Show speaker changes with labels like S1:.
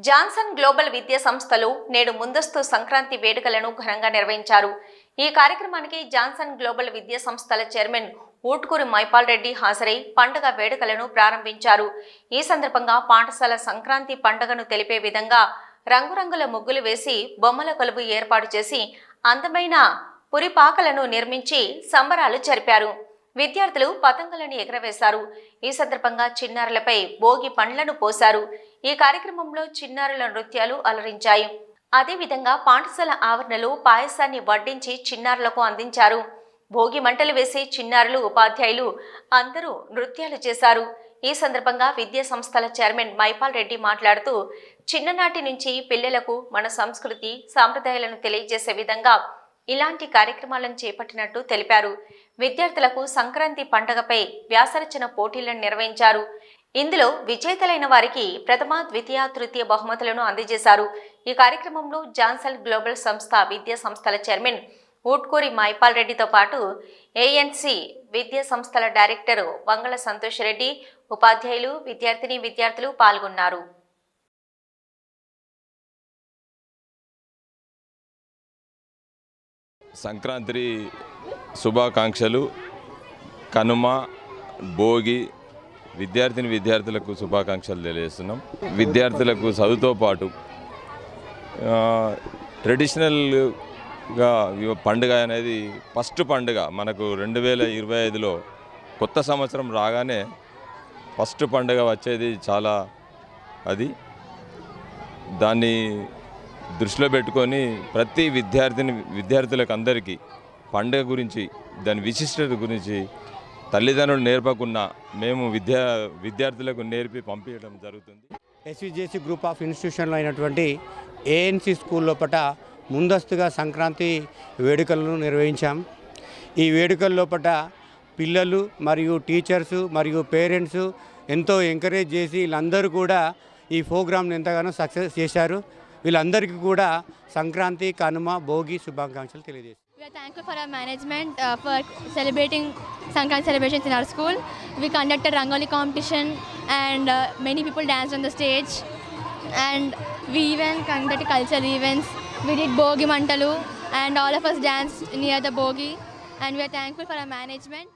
S1: Johnson global విద్యా సంస్థలు నేడు ముందస్తు సంక్రాంతి వేడుకలను ఘనంగా నిర్వహించారు. ఈ కార్యక్రమానికి జాన్సన్ గ్లోబల్ విద్యా సంస్థల చైర్మన్ ఊట్కూరి మైపాల్ రెడ్డి హాజరై పండుగ వేడుకలను ప్రారంభించారు. ఈ సందర్భంగా పాఠశాల సంక్రాంతి పండుగను తెలిపే విధంగా రంగురంగుల ముగ్గులు వేసి బొమ్మల కొలువు ఏర్పాటు చేసి అందమైన పురిపాకలను నిర్మించి సంబరాలు జరిపారు. విద్యార్థులు పతంగులను ఎగరవేశారు. ఈ సందర్భంగా చిన్నారులపై భోగి పండ్లను పోశారు. ఈ కార్యక్రమంలో చిన్నారుల నృత్యాలు అలరించాయి. అదేవిధంగా పాఠశాల ఆవరణలో పాయసాన్ని వడ్డించి చిన్నారులకు అందించారు. భోగి మంటలు వేసి చిన్నారులు, ఉపాధ్యాయులు అందరూ నృత్యాలు చేశారు. ఈ సందర్భంగా విద్యా సంస్థల చైర్మన్ మైపాల్ రెడ్డి మాట్లాడుతూ, చిన్ననాటి నుంచి పిల్లలకు మన సంస్కృతి సాంప్రదాయాలను తెలియజేసే విధంగా ఇలాంటి కార్యక్రమాలను చేపట్టినట్టు తెలిపారు. విద్యార్థులకు సంక్రాంతి పండుగపై వ్యాసరచన పోటీలను నిర్వహించారు. ఇందులో విజేతలైన వారికి ప్రథమ, ద్వితీయ, తృతీయ బహుమతులను అందజేశారు. ఈ కార్యక్రమంలో జాన్సన్ గ్లోబల్ సంస్థ విద్యా సంస్థల చైర్మన్ ఊట్కూరి మైపాల్ రెడ్డితో పాటు ఏఎన్సి విద్యా సంస్థల డైరెక్టర్ వంగళ సంతోష్ రెడ్డి, ఉపాధ్యాయులు, విద్యార్థులు పాల్గొన్నారు.
S2: సంక్రాంతి శుభాకాంక్షలు. కనుమ, భోగి విద్యార్థులకు శుభాకాంక్షలు తెలియజేస్తున్నాం. విద్యార్థులకు చదువుతో పాటు ట్రెడిషనల్గా పండుగ అనేది ఫస్ట్ పండుగ మనకు 2025లో కొత్త సంవత్సరం రాగానే ఫస్ట్ పండుగ వచ్చేది చాలా దాన్ని దృష్టిలో పెట్టుకొని ప్రతి విద్యార్థులకు అందరికీ పండుగ గురించి, దాని విశిష్టత గురించి తల్లిదండ్రులు నేర్పకున్నా మేము విద్యార్థులకు నేర్పి పంపించడం జరుగుతుంది.
S3: ఎస్విజేసి గ్రూప్ ఆఫ్ ఇన్స్టిట్యూషన్లో అయినటువంటి ఏఎన్సి స్కూల్ లోపల ముందస్తుగా సంక్రాంతి వేడుకలను నిర్వహించాం. ఈ వేడుకల లోపల పిల్లలు మరియు టీచర్సు మరియు పేరెంట్స్ ఎంతో ఎంకరేజ్ చేసి వీళ్ళందరూ కూడా ఈ ప్రోగ్రామ్ని ఎంతగానో సక్సెస్ చేశారు. వీళ్ళందరికీ కూడా సంక్రాంతి, కనుమ, భోగి శుభాకాంక్షలు తెలియజేస్తారు.
S4: We are thankful for our management for celebrating Sankranti celebrations in our school. We conducted Rangoli competition and many people danced on the stage, and we even conducted cultural events. We did Bogi Mantalu and all of us danced near the Bogi, and we are thankful for our management.